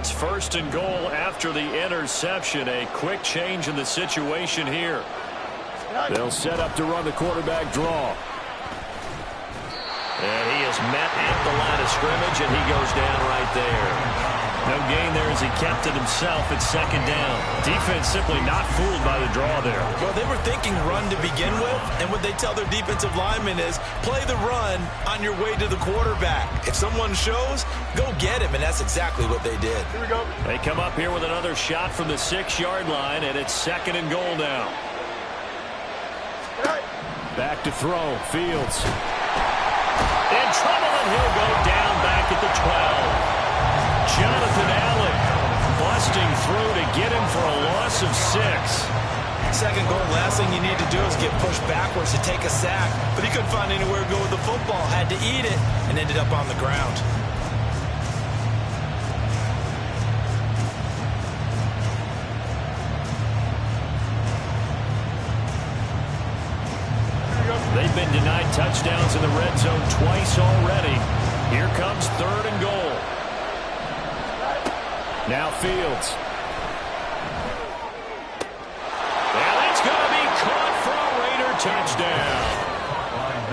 it's 1st and goal after the interception. A quick change in the situation here. They'll set up to run the quarterback draw. And he is met at the line of scrimmage, and he goes down right there. No gain there as he kept it himself at 2nd down. Defense simply not fooled by the draw there. Well, they were thinking run to begin with, and what they tell their defensive linemen is play the run on your way to the quarterback. If someone shows, go get him, and that's exactly what they did. Here we go. They come up here with another shot from the 6-yard line, and it's 2nd and goal now. Back to throw. Fields. In trouble, and he'll go down back at the 12. Jonathan Allen busting through to get him for a loss of 6. 2nd goal, last thing you need to do is get pushed backwards to take a sack, but he couldn't find anywhere to go with the football, had to eat it, and ended up on the ground. They've been denied touchdowns in the red zone twice already. Here comes 3rd and goal. Now Fields. And that's going to be caught for a Raider touchdown.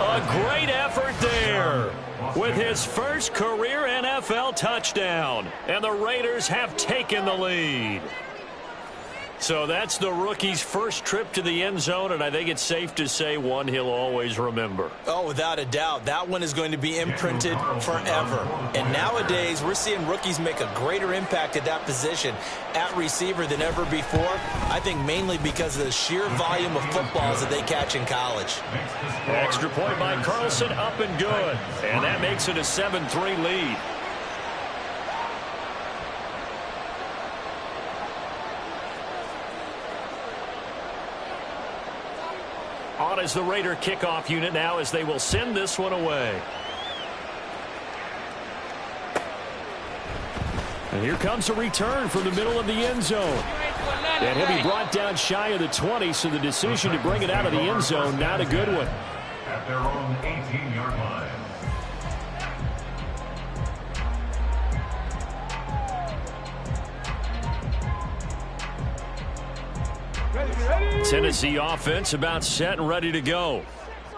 A great effort there with his first career NFL touchdown. And the Raiders have taken the lead. So that's the rookie's first trip to the end zone, and I think it's safe to say one he'll always remember. Oh, without a doubt. That one is going to be imprinted forever. And nowadays, we're seeing rookies make a greater impact at that position at receiver than ever before. I think mainly because of the sheer volume of footballs that they catch in college. Extra point by Carlson, up and good. And that makes it a 7-3 lead. On is the Raider kickoff unit now as they will send this one away. And here comes a return from the middle of the end zone. And he'll be brought down shy of the 20, so the decision to bring it out of the end zone, not a good one. At their own 18-yard line. Tennessee offense about set and ready to go.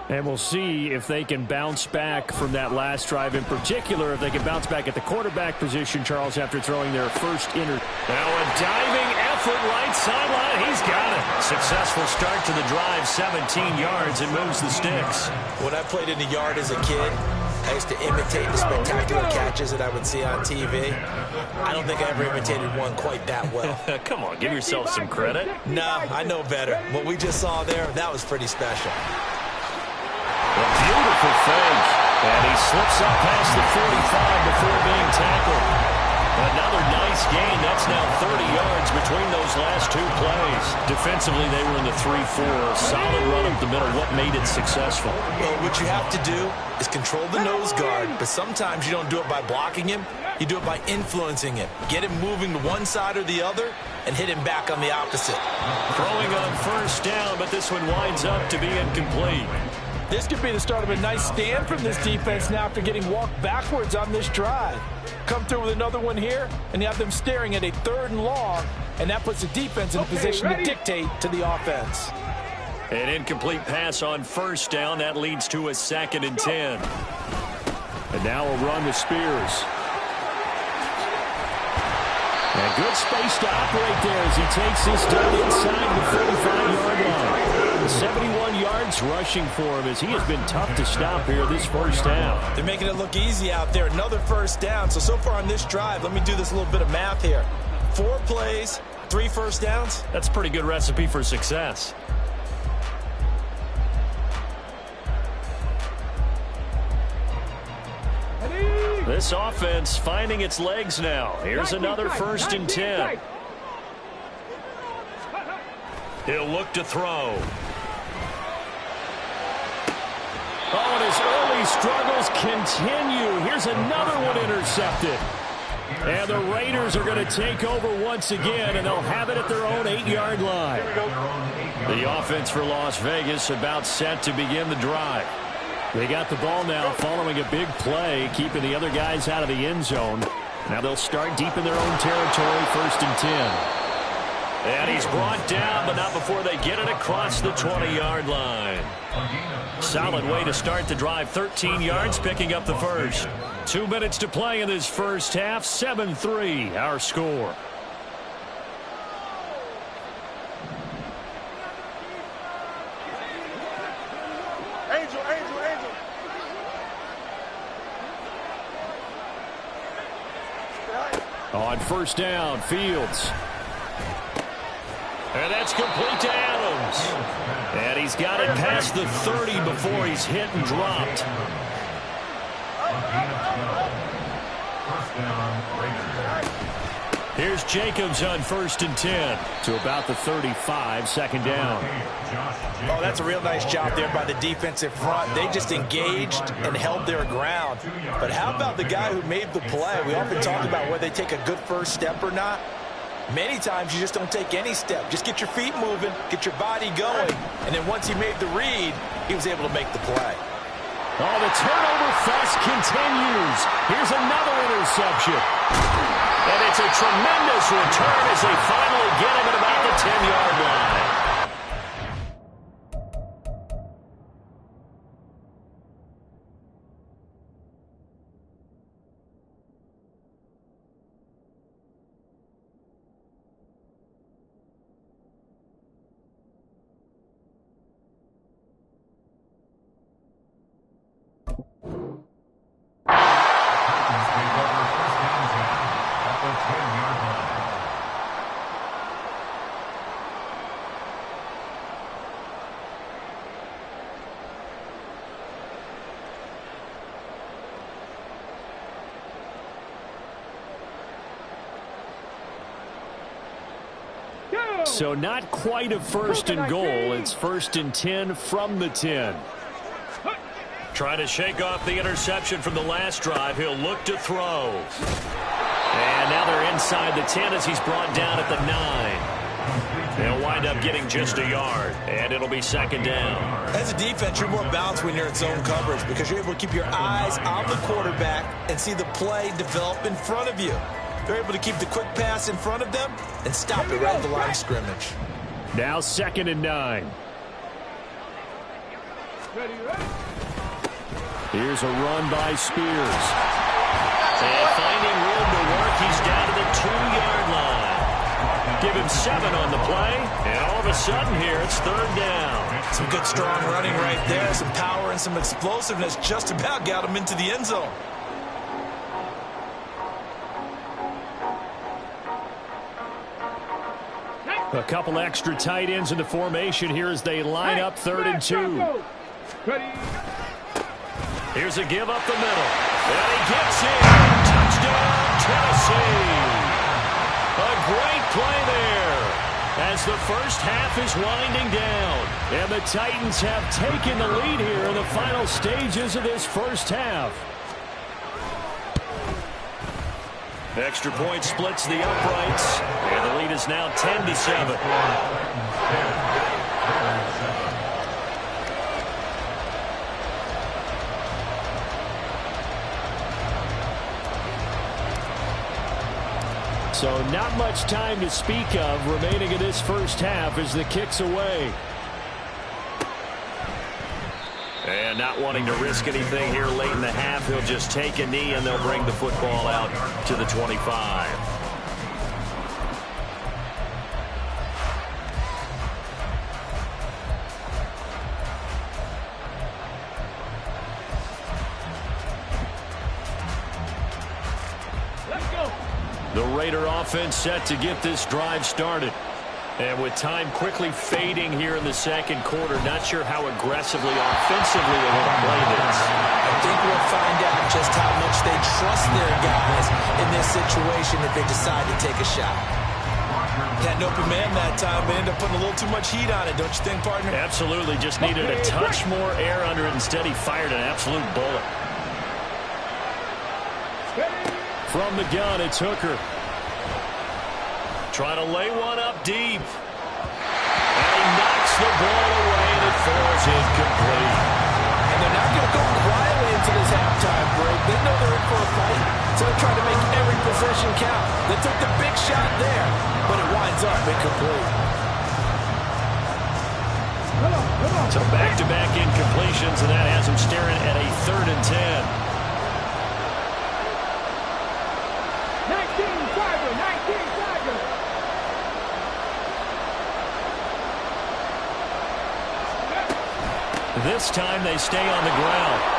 And we'll see if they can bounce back from that last drive, in particular, if they can bounce back at the quarterback position, Charles, after throwing their first Now a diving effort right sideline. He's got it. Successful start to the drive, 17 yards, and moves the sticks. When I played in the yard as a kid, I used to imitate the spectacular catches that I would see on TV. I don't think I ever imitated one quite that well. Come on, give yourself some credit. Nah, I know better. What we just saw there, that was pretty special. A beautiful fake. And he slips up past the 45 before being tackled. Another nice gain. That's now 30 yards between those last 2 plays. Defensively, they were in the 3-4. Solid run up the middle. What made it successful? Well, what you have to do is control the nose guard, but sometimes you don't do it by blocking him. You do it by influencing him. Get him moving to one side or the other and hit him back on the opposite. Throwing on first down, but this one winds up to be incomplete. This could be the start of a nice stand from this defense now after getting walked backwards on this drive. Come through with another one here, and you have them staring at a 3rd and long, and that puts the defense in a position to dictate to the offense. An incomplete pass on first down. That leads to a 2nd and 10. And now a run with Spears. And good space to operate there as he takes this down inside the 45-yard line. 71 yards rushing for him as he has been tough to stop here this first down. They're making it look easy out there. Another first down. So far on this drive, let me do this little bit of math here. 4 plays, 3 first downs. That's a pretty good recipe for success. This offense finding its legs now. Here's another 1st and 10. He'll look to throw. Oh, and his early struggles continue. Here's another one intercepted. And the Raiders are going to take over once again, and they'll have it at their own 8-yard line. The offense for Las Vegas about set to begin the drive. They got the ball now following a big play, keeping the other guys out of the end zone. Now they'll start deep in their own territory, 1st and 10. And he's brought down, but not before they get it across the 20-yard line. Solid way to start the drive. 13 yards, picking up the first. 2 minutes to play in this first half. 7-3, our score. On 1st down, Fields. And that's complete to Adams. And he's got it past the 30 before he's hit and dropped. Here's Jacobs on 1st and 10 to about the 35, 2nd down. Oh, that's a real nice job there by the defensive front. They just engaged and held their ground. But how about the guy who made the play? We often talk about whether they take a good first step or not. Many times you just don't take any step. Just get your feet moving, get your body going, and then once he made the read, he was able to make the play. Oh, the turnover fest continues. Here's another interception. And it's a tremendous return as they finally get him at about the 10-yard line. So not quite a 1st and goal. It's 1st and 10 from the 10. Trying to shake off the interception from the last drive. He'll look to throw. And now they're inside the 10 as he's brought down at the 9. They'll wind up getting just a yard, and it'll be 2nd down. As a defense, you're more balanced when you're in zone coverage because you're able to keep your eyes on the quarterback and see the play develop in front of you. They're able to keep the quick pass in front of them and stop it right at the line of scrimmage. Now 2nd and 9. Here's a run by Spears. And finding room to work, he's down to the 2-yard line. Give him 7 on the play, and all of a sudden here it's 3rd down. Some good strong running right there, some power and some explosiveness just about got him into the end zone. A couple extra tight ends in the formation here as they line up 3rd and 2. Here's a give up the middle. And he gets in. Touchdown, Tennessee. A great play there as the first half is winding down. And the Titans have taken the lead here in the final stages of this first half. Extra point splits the uprights, and the lead is now 10-7. So not much time to speak of remaining in this first half as the kick's away. And not wanting to risk anything here late in the half, he'll just take a knee and they'll bring the football out to the 25. Let's go. The Raider offense set to get this drive started. And with time quickly fading here in the second quarter, not sure how aggressively, offensively they want to play this. I think we'll find out just how much they trust their guys in this situation if they decide to take a shot. Had an open man that time, but ended up putting a little too much heat on it, don't you think, partner? Absolutely, just needed a touch more air under it. Instead, he fired an absolute bullet. From the gun, it's Hooker. Trying to lay one up deep. And he knocks the ball away, and it falls incomplete. And they're not going to go quietly into this halftime break. They know they're in for a fight. So they're trying to make every possession count. They took the big shot there, but it winds up incomplete. So back-to-back incompletions, and that has them staring at a 3rd and 10. 19 Tiger. This time they stay on the ground.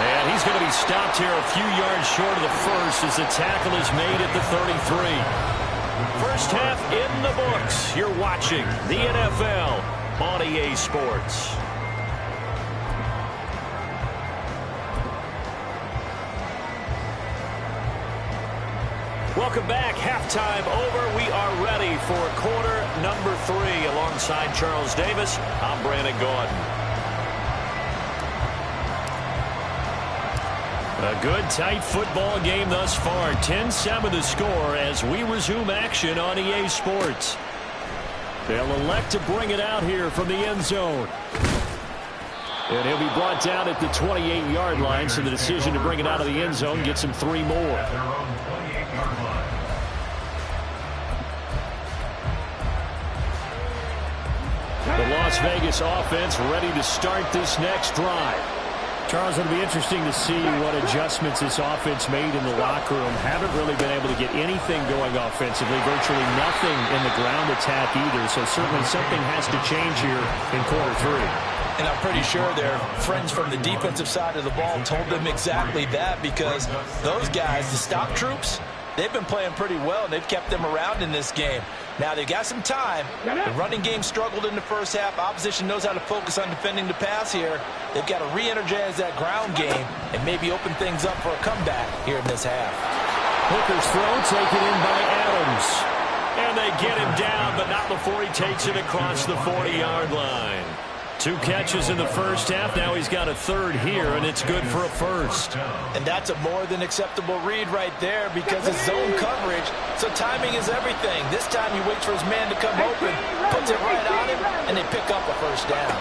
And he's going to be stopped here a few yards short of the first as the tackle is made at the 33. First half in the books. You're watching the NFL on EA Sports. Welcome back. Halftime over. We are ready for quarter number 3. Alongside Charles Davis, I'm Brandon Gaudin. A good, tight football game thus far. 10-7 the score as we resume action on EA Sports. They'll elect to bring it out here from the end zone. And he'll be brought down at the 28-yard line, so the decision to bring it out of the end zone gets him 3 more. The Las Vegas offense ready to start this next drive. Charles, it'll be interesting to see what adjustments this offense made in the locker room. Haven't really been able to get anything going offensively, virtually nothing in the ground attack either. So certainly something has to change here in quarter 3. And I'm pretty sure their friends from the defensive side of the ball told them exactly that, because those guys, the stop troops, they've been playing pretty well, and they've kept them around in this game. Now, they've got some time. The running game struggled in the first half. Opposition knows how to focus on defending the pass here. They've got to re-energize that ground game and maybe open things up for a comeback here in this half. Hooker's throw taken in by Adams. And they get him down, but not before he takes it across the 40-yard line. 2 catches in the first half. Now he's got a 3rd here, and it's good for a first. And that's a more than acceptable read right there, because it's zone coverage, so timing is everything. This time he waits for his man to come open, puts it right on him, and they pick up a first down.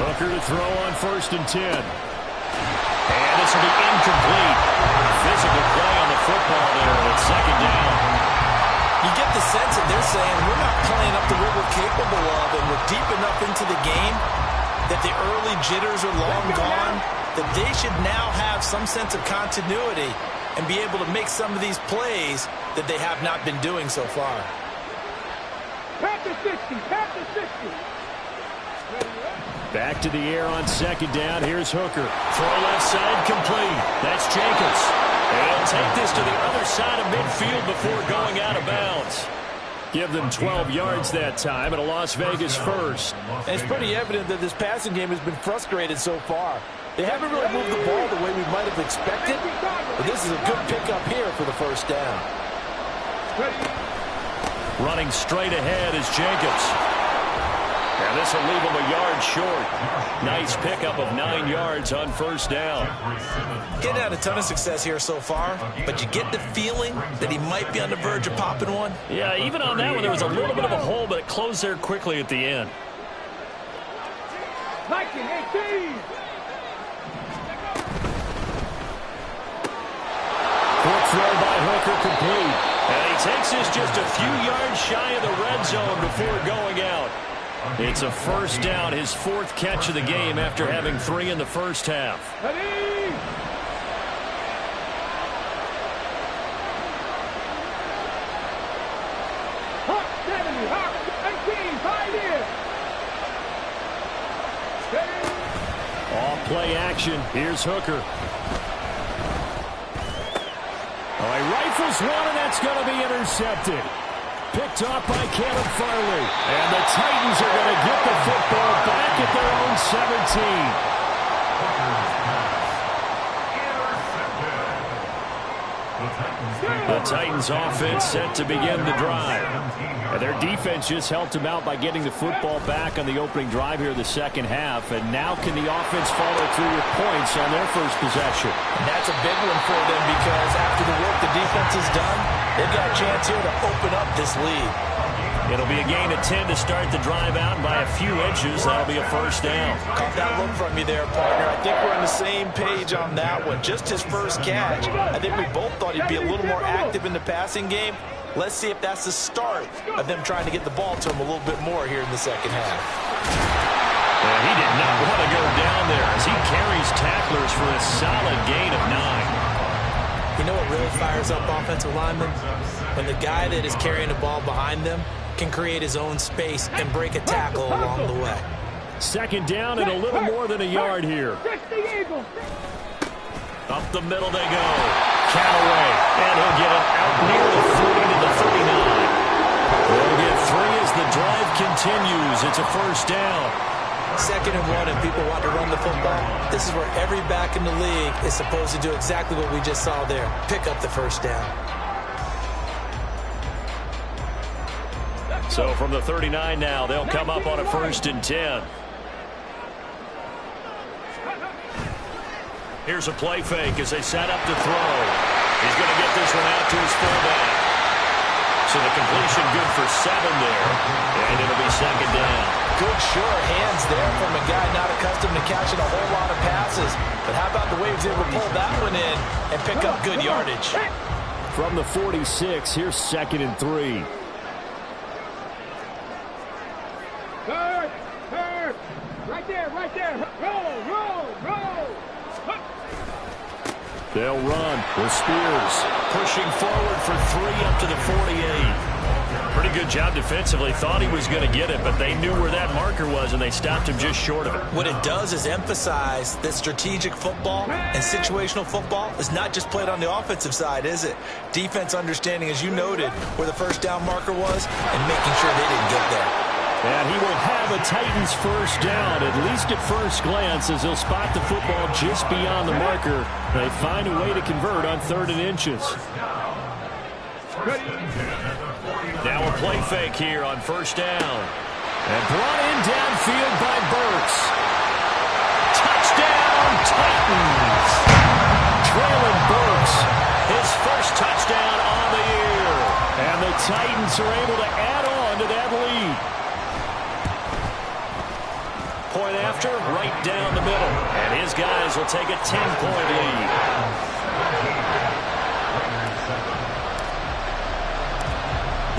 Hooker to throw on 1st and 10. And this will be incomplete. Physical play on the football there, and it's 2nd down. You get the sense that they're saying we're not playing up to what we're capable of, and we're deep enough into the game that the early jitters are long gone, that they should now have some sense of continuity and be able to make some of these plays that they have not been doing so far. Back to 60. Back to the air on 2nd down. Here's Hooker. Throw left side, complete. That's Jacobs. And he'll take this to the other side of midfield before going out of bounds. Give them 12 yards that time, and a Las Vegas first. And it's pretty evident that this passing game has been frustrated so far. They haven't really moved the ball the way we might have expected, but this is a good pickup here for the first down. Running straight ahead is Jacobs. And this will leave him a yard short. Nice pickup of 9 yards on first down. Getting had a ton of success here so far, but you get the feeling that he might be on the verge of popping one. Yeah, even on that one, there was a little bit of a hole, but it closed there quickly at the end. 19-18. Quick throw by Hooker, complete. And he takes this just a few yards shy of the red zone before going out. It's a first down, his 4th catch of the game after having 3 in the first half. Ready. Hawk 70, Hawk 18, 5 in. Off play action. Here's Hooker. Oh, he rifles one, and that's going to be intercepted. Picked off by Caleb Farley. And the Titans are going to get the football back at their own 17. The Titans offense set to begin the drive. And their defense just helped them out by getting the football back on the opening drive here in the second half. And now can the offense follow through with points on their first possession? And that's a big one for them, because after the work the defense has done, they've got a chance here to open up this lead. It'll be a gain of 10 to start the drive out, and by a few inches, that'll be a first down. Caught that look from you there, partner. I think we're on the same page on that one. Just his first catch. I think we both thought he'd be a little more active in the passing game. Let's see if that's the start of them trying to get the ball to him a little bit more here in the second half. And he did not want to go down there as he carries tacklers for a solid gain of 9. You know what really fires up offensive linemen? When the guy that is carrying the ball behind them can create his own space and break a tackle along the way. Second down and a little more than a yard here. Up the middle they go. Callaway, and he'll get it out near the 40 to the 39. They'll get 3 as the drive continues. It's a first down. 2nd and 1, and people want to run the football. This is where every back in the league is supposed to do exactly what we just saw there. Pick up the first down. So from the 39 now, they'll come up on a 1st and 10. Here's a play fake as they set up to throw. He's going to get this one out to his fullback. So the completion good for 7 there, and it'll be 2nd down. Good sure hands there from a guy not accustomed to catching a whole lot of passes. But how about the way he was able to pull that one in and pick up good yardage? From the 46, here's 2nd and 3. Right there. Roll. They'll run with Spears. Pushing forward for 3 up to the 48. Pretty good job defensively. Thought he was going to get it, but they knew where that marker was, and they stopped him just short of it. What it does is emphasize that strategic football and situational football is not just played on the offensive side, is it? Defense understanding, as you noted, where the first down marker was and making sure they didn't get there. And he will have a Titans first down, at least at first glance, as he'll spot the football just beyond the marker. They find a way to convert on 3rd and inches. Now a play fake here on 1st down. And brought in downfield by Burks. Touchdown, Titans! Traylon Burks, his first touchdown on the year. And the Titans are able to add on to that lead. Point after, right down the middle. And his guys will take a 10-point lead.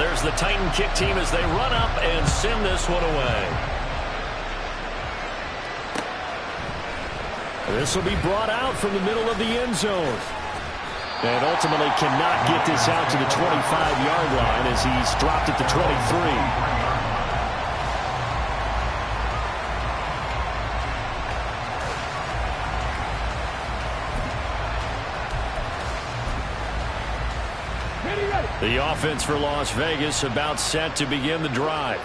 There's the Titan kick team as they run up and send this one away. This will be brought out from the middle of the end zone. And ultimately cannot get this out to the 25-yard line as he's dropped at the 23. The offense for Las Vegas about set to begin the drive.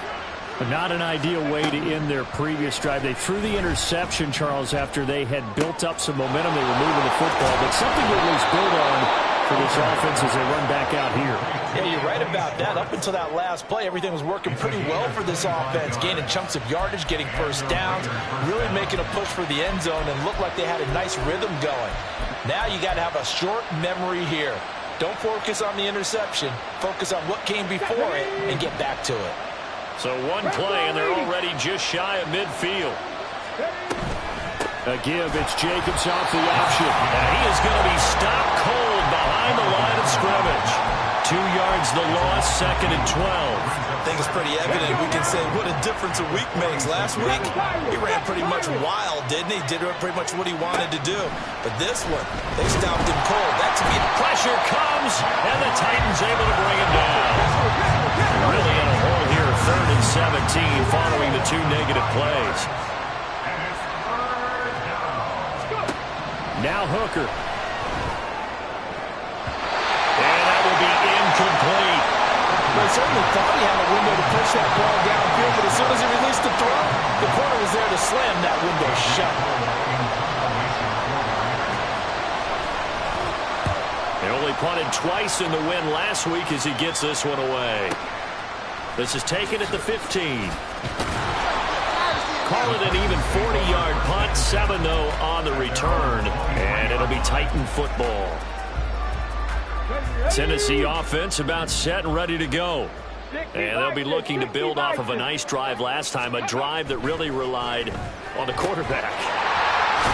But not an ideal way to end their previous drive. They threw the interception, Charles, after they had built up some momentum. They were moving the football, but something to at least build on for this offense as they run back out here. Yeah, you're right about that. Up until that last play, everything was working pretty well for this offense, gaining chunks of yardage, getting first downs, really making a push for the end zone, and looked like they had a nice rhythm going. Now you got to have a short memory here. Don't focus on the interception. Focus on what came before it and get back to it. So one play, and they're already just shy of midfield. A give, it's Jacobs off the option. And he is going to be stopped cold behind the line of scrimmage. 2 yards the loss, 2nd and 12. I think it's pretty evident. We can say what a difference a week makes. Last week, he ran pretty much wild, didn't he? Did pretty much what he wanted to do. But this one, they stopped him cold. That to me, pressure comes, and the Titans able to bring him down. Really in a hole here, 3rd and 17, following the 2 negative plays. Now Hooker. And that will be incomplete. They certainly thought he had a window to push that ball downfield, but as soon as he released the throw, the corner was there to slam that window shut. They only punted twice in the win last week as he gets this one away. This is taken at the 15. Call it an even 40-yard punt, 7 though on the return, and it'll be Titan football. Tennessee offense about set and ready to go. And they'll be looking to build off of a nice drive last time, a drive that really relied on the quarterback.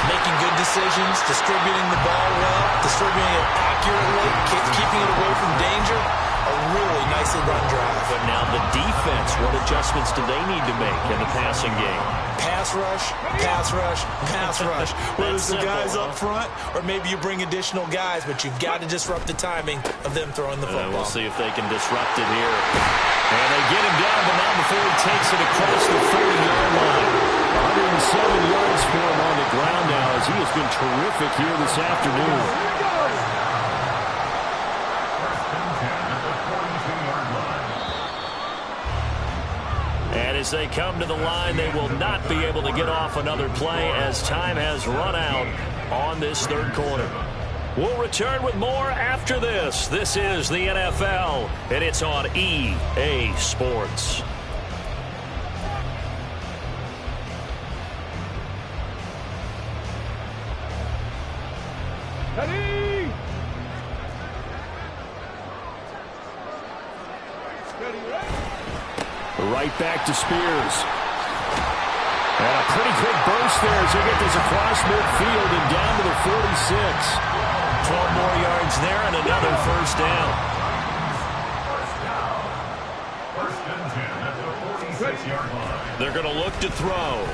Making good decisions, distributing the ball well, distributing it accurately, keeping it away from danger. A really nicely run drive. But now the defense, what adjustments do they need to make in the passing game? Pass rush, pass rush, pass rush. Whether it's the guys up front or maybe you bring additional guys, but you've got to disrupt the timing of them throwing the football. We'll see if they can disrupt it here. And they get him down, but not before he takes it across the 40-yard line. 107 yards for him on the ground now as he has been terrific here this afternoon. And as they come to the line, they will not be able to get off another play as time has run out on this third quarter. We'll return with more after this. This is the NFL, and it's on EA Sports. Ready? Right back to Spears. And a pretty quick burst there as they get this across midfield and down to the 46. 12 more yards there and another first down. First and 10 at the 46-yard line. They're going to look to throw.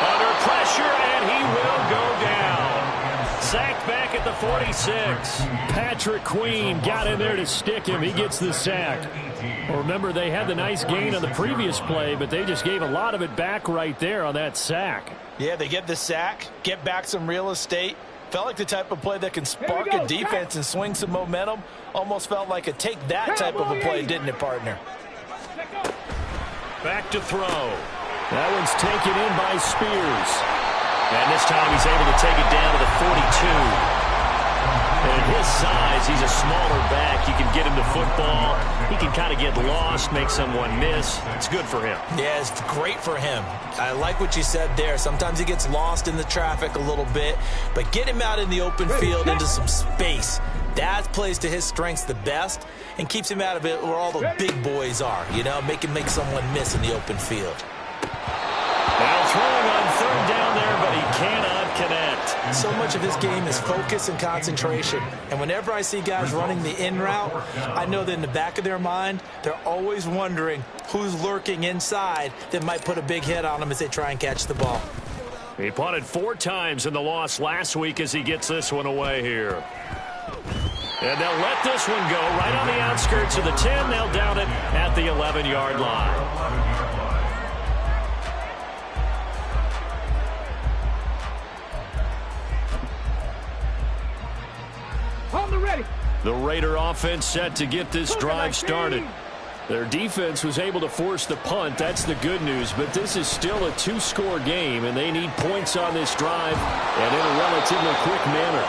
Under pressure, and he will go down. Sacked back at the 46. Patrick Queen got in there to stick him. He gets the sack. Well, remember, they had the nice gain on the previous play, but they just gave a lot of it back right there on that sack. Yeah, they get the sack, get back some real estate. Felt like the type of play that can spark a defense and swing some momentum. Almost felt like a take-that type of a play, didn't it, partner? Back to throw. That one's taken in by Spears. And this time he's able to take it down to the 42. And at his size, he's a smaller back. You can get him the football. He can kind of get lost, make someone miss. It's good for him. Yeah, it's great for him. I like what you said there. Sometimes he gets lost in the traffic a little bit, but get him out in the open field into some space. That plays to his strengths the best and keeps him out of it where all the big boys are, you know, make someone miss in the open field. Now throwing on third down there, but he cannot connect. So much of his game is focus and concentration. And whenever I see guys running the in route, I know that in the back of their mind, they're always wondering who's lurking inside that might put a big hit on them as they try and catch the ball. He punted 4 times in the loss last week as he gets this one away here. And they'll let this one go right on the outskirts of the 10. They'll down it at the 11-yard line. The Raider offense set to get this drive started. Their defense was able to force the punt. That's the good news. But this is still a 2-score game, and they need points on this drive and in a relatively quick manner.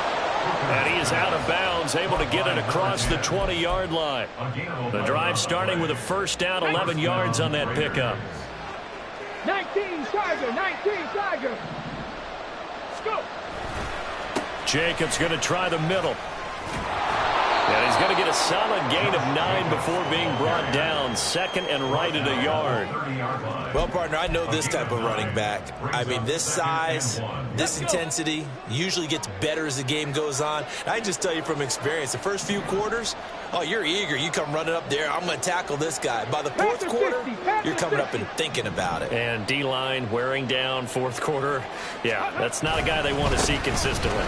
And he is out of bounds, able to get it across the 20-yard line. The drive starting with a first down, 11 yards on that pickup. 19 Tiger, 19 Tiger. Let's go. Jacobs going to try the middle. And he's going to get a solid gain of 9 before being brought down. Second and right at a yard. Well, partner, I know this type of running back. I mean, this size, this intensity usually gets better as the game goes on. I can just tell you from experience, the first few quarters, oh, you're eager. You come running up there. I'm going to tackle this guy. By the fourth quarter, you're coming up and thinking about it. And D-line wearing down fourth quarter. Yeah, that's not a guy they want to see consistently.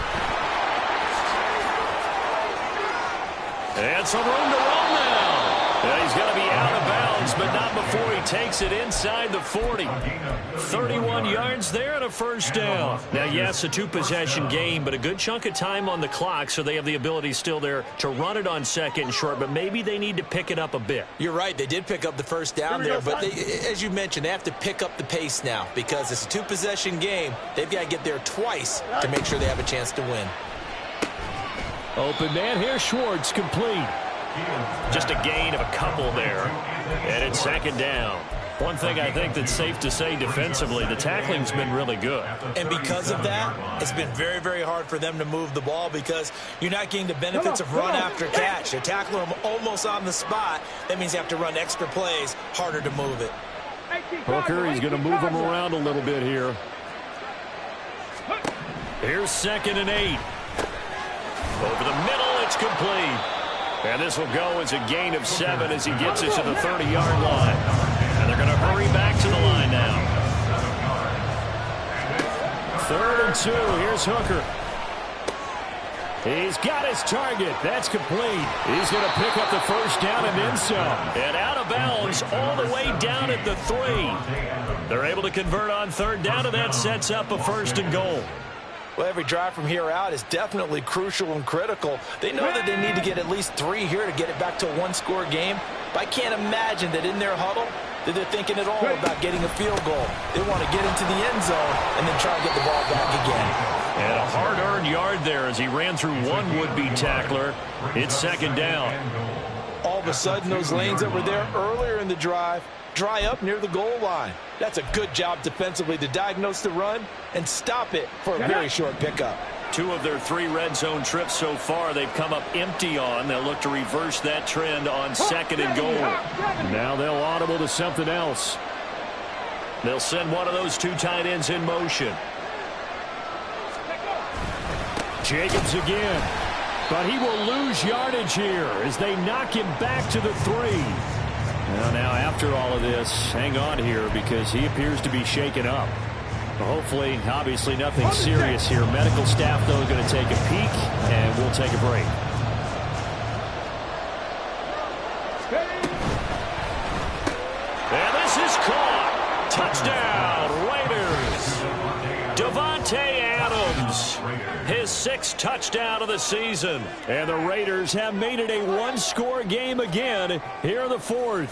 And some room to run now. And he's going to be out of bounds, but not before he takes it inside the 40. 31 yards there and a first down. Now, yes, a 2-possession game, but a good chunk of time on the clock, so they have the ability still there to run it on second and short, but maybe they need to pick it up a bit. You're right. They did pick up the first down there, but they, as you mentioned, they have to pick up the pace now because it's a 2-possession game. They've got to get there twice to make sure they have a chance to win. Open man here, Schwartz, complete. Just a gain of a couple there. And it's second down. One thing I think that's safe to say defensively, the tackling's been really good. And because of that, it's been very, very hard for them to move the ball because you're not getting the benefits of run after catch. You're tackling them almost on the spot. That means you have to run extra plays, harder to move it. Hooker, he's going to move him around a little bit here. Here's 2nd and 8. Over the middle, it's complete. And this will go as a gain of 7 as he gets it to the 30-yard line. And they're going to hurry back to the line now. 3rd and 2. Here's Hooker. He's got his target. That's complete. He's going to pick up the first down and then some. And out of bounds all the way down at the 3. They're able to convert on 3rd down, and that sets up a 1st and goal. Well, every drive from here out is definitely crucial and critical. They know that they need to get at least 3 here to get it back to a one-score game. But I can't imagine that in their huddle that they're thinking at all about getting a field goal. They want to get into the end zone and then try to get the ball back again. And a hard-earned yard there as he ran through one would-be tackler. It's 2nd down. All of a sudden, those lanes that were there earlier in the drive dry up near the goal line. That's a good job defensively to diagnose the run and stop it for a very short pickup. 2 of their 3 red zone trips so far they've come up empty on. They'll look to reverse that trend on 2nd and goal. Now they'll audible to something else. They'll send one of those 2 tight ends in motion. Jacobs again. But he will lose yardage here as they knock him back to the 3. Well, now after all of this, hang on here because he appears to be shaken up. Hopefully, obviously nothing serious here. Medical staff, though, going to take a peek, and we'll take a break. And this is caught. Touchdown, Raiders. Davante Adams, his 6th touchdown of the season. And the Raiders have made it a one-score game again here in the 4th.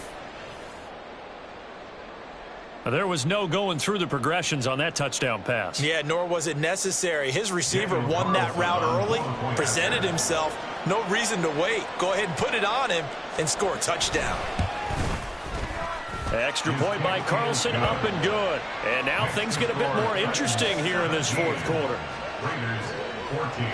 There was no going through the progressions on that touchdown pass. Yeah, nor was it necessary. His receiver won that route early, presented himself. No reason to wait. Go ahead and put it on him and score a touchdown. Extra point by Carlson, up and good. And now things get a bit more interesting here in this 4th quarter. Raiders 14.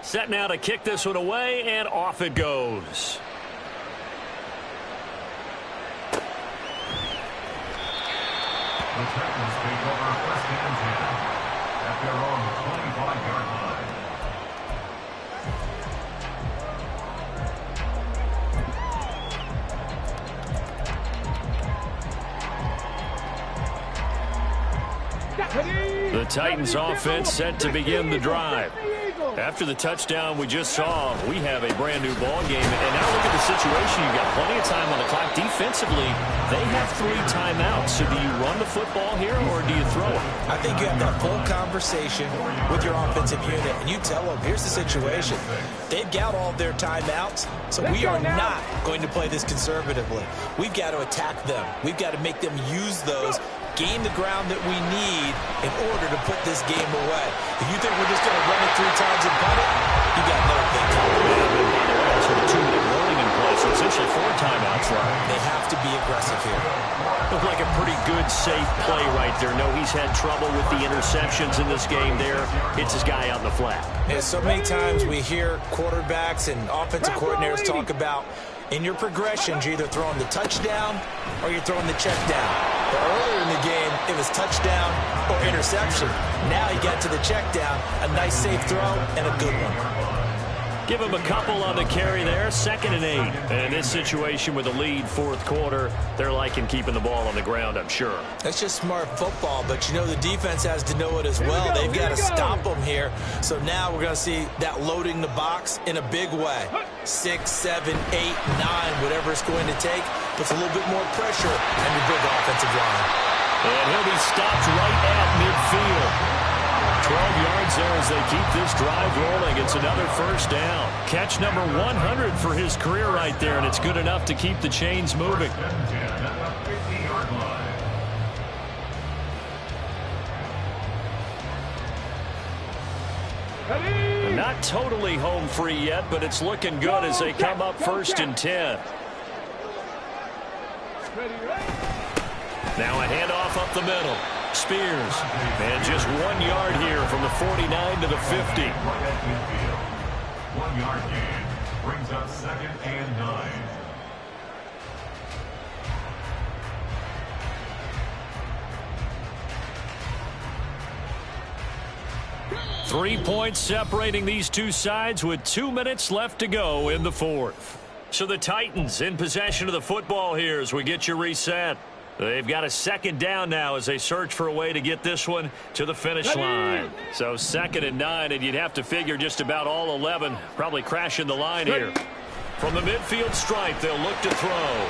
Set now to kick this one away, and off it goes. The Titans take over 1st and 10 at their own 25-yard line. The Titans offense set to begin the drive. After the touchdown we just saw, we have a brand new ball game. And now look at the situation. You've got plenty of time on the clock. Defensively, they have 3 timeouts. So do you run the football here or do you throw it? I think you have that full conversation with your offensive unit, and you tell them, here's the situation. They've got all their timeouts, so we are not going to play this conservatively. We've got to attack them. We've got to make them use those, gain the ground that we need in order to put this game away. If you think we're just going to run it 3 times and punt it, you got another thing coming. Also, the 2-minute warning in place, so essentially 4 timeouts left. They have to be aggressive here. Looked like a pretty good, safe play right there. No, he's had trouble with the interceptions in this game there. Hits his guy out in the flat. Yeah, so many times we hear quarterbacks and offensive coordinators talk about in your progressions, you're either throwing the touchdown or you're throwing the check down. But earlier in the game, it was touchdown or interception. Now he got to the check down, a nice safe throw, and a good one. Give him a couple on the carry there, 2nd and 8. And in this situation with a lead 4th quarter, they're liking keeping the ball on the ground, I'm sure. That's just smart football, but you know the defense has to know it as well. They've got to stop them here. So now we're going to see that loading the box in a big way. 6, 7, 8, 9, whatever it's going to take, puts a little bit more pressure on your big offensive line. And he'll be stopped right at midfield. 12 yards yards there as they keep this drive rolling. It's another first down. Catch number 100 for his career right there, and it's good enough to keep the chains moving. Not totally home free yet, but it's looking good as they come up 1st and 10. Now a handoff up the middle. Spears. And just 1 yard here from the 49 to the 50. 1 yard gain brings up 2nd and 9. Three points separating these two sides with 2 minutes left to go in the fourth. So the Titans in possession of the football here as we get you reset. They've got a 2nd down now as they search for a way to get this one to the finish line. So 2nd and 9, and you'd have to figure just about all 11 probably crashing the line here. From the midfield stripe, they'll look to throw.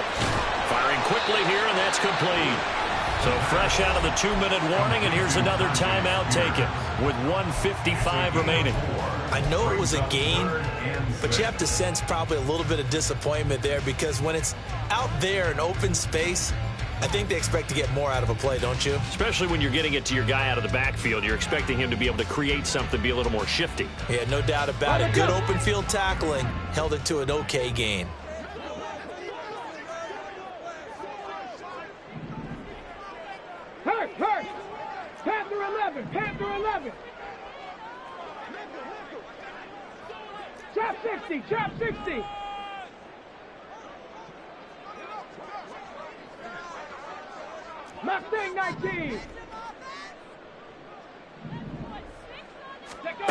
Firing quickly here, and that's complete. So fresh out of the 2-minute warning, and here's another timeout taken with 1:55 remaining. I know it was a gain, but you have to sense probably a little bit of disappointment there because when it's out there in open space, I think they expect to get more out of a play, don't you? Especially when you're getting it to your guy out of the backfield. You're expecting him to be able to create something, be a little more shifty. Yeah, no doubt about it. Good open field tackling held it to an okay gain. Hurt! Panther 11! Panther 11! Chop 60! Chop 60! Mustang 19! Let go!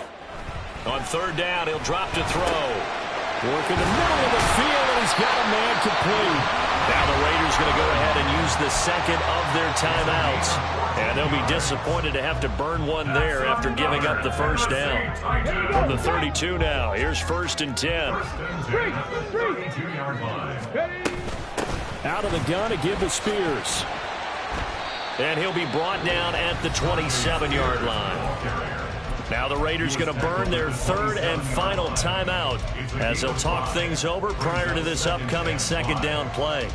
On 3rd down, he'll drop to throw. Work in the middle of the field, and he's got a man complete. Now the Raiders going to go ahead and use the 2nd of their timeouts. And they'll be disappointed to have to burn one there after giving up the 1st down. From the 32 now, here's 1st and 10. Out of the gun to give to Spears. And he'll be brought down at the 27-yard line. Now the Raiders going to burn their 3rd and final timeout as they'll talk things over prior to this upcoming 2nd down play.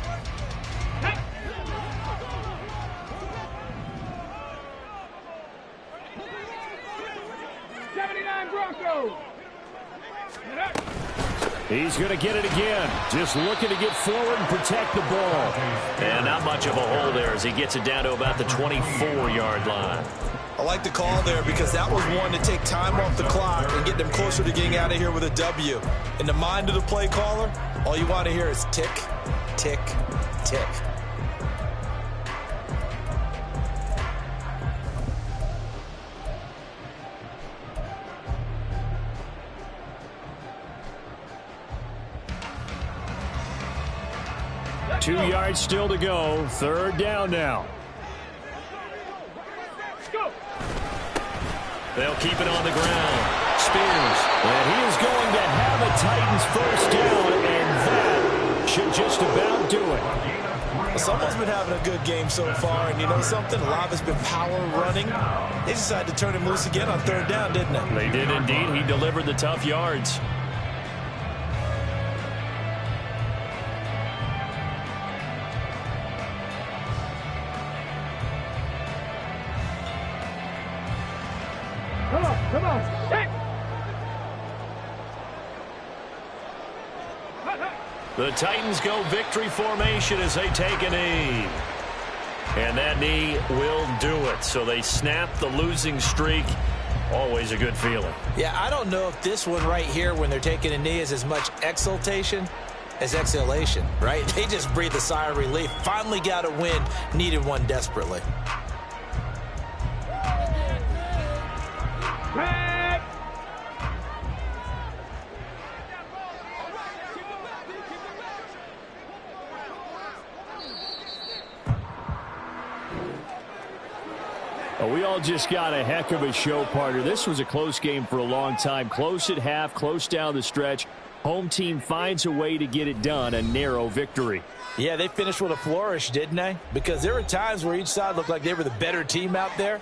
He's going to get it again. Just looking to get forward and protect the ball. And not much of a hole there as he gets it down to about the 24-yard line. I like the call there because that was one to take time off the clock and get them closer to getting out of here with a W. In the mind of the play caller, all you want to hear is tick, tick, tick. Two yards still to go. 3rd down now. They'll keep it on the ground. Spears. And he is going to have a Titans 1st down, and that should just about do it. Someone's been having a good game so far, and you know something? A lot has been power running. They decided to turn him loose again on 3rd down, didn't they? They did indeed. He delivered the tough yards. Come on! Hey! The Titans go victory formation as they take a knee. And that knee will do it. So they snap the losing streak. Always a good feeling. Yeah, I don't know if this one right here when they're taking a knee is as much exultation as exhalation, right? They just breathe a sigh of relief. Finally got a win. Needed one desperately. We all just got a heck of a show, partner. This was a close game for a long time. Close at half, close down the stretch. Home team finds a way to get it done, a narrow victory. Yeah, they finished with a flourish, didn't they? Because there were times where each side looked like they were the better team out there.